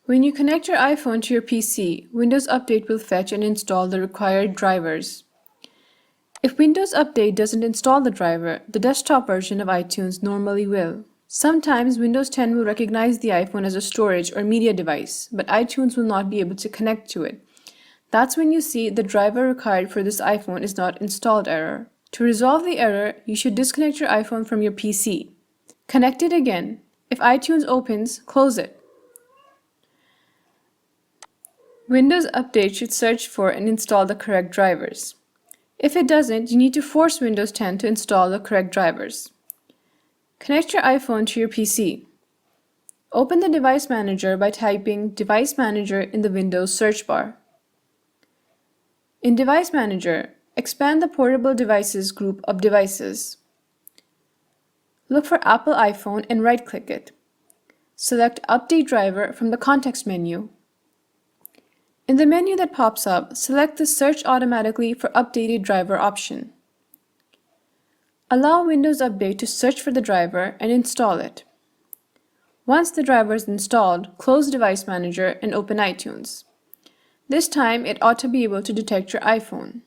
When you connect your iPhone to your PC, Windows Update will fetch and install the required drivers. If Windows Update doesn't install the driver, the desktop version of iTunes normally will. Sometimes Windows 10 will recognize the iPhone as a storage or media device, but iTunes will not be able to connect to it. That's when you see the driver required for this iPhone is not installed error. To resolve the error, you should disconnect your iPhone from your PC. Connect it again. If iTunes opens, close it. Windows Update should search for and install the correct drivers. If it doesn't, you need to force Windows 10 to install the correct drivers. Connect your iPhone to your PC. Open the Device Manager by typing Device Manager in the Windows search bar. In Device Manager, expand the Portable Devices group of devices. Look for Apple iPhone and right-click it. Select Update Driver from the context menu. In the menu that pops up, select the Search Automatically for Updated Driver option. Allow Windows Update to search for the driver and install it. Once the driver is installed, close Device Manager and open iTunes. This time, it ought to be able to detect your iPhone.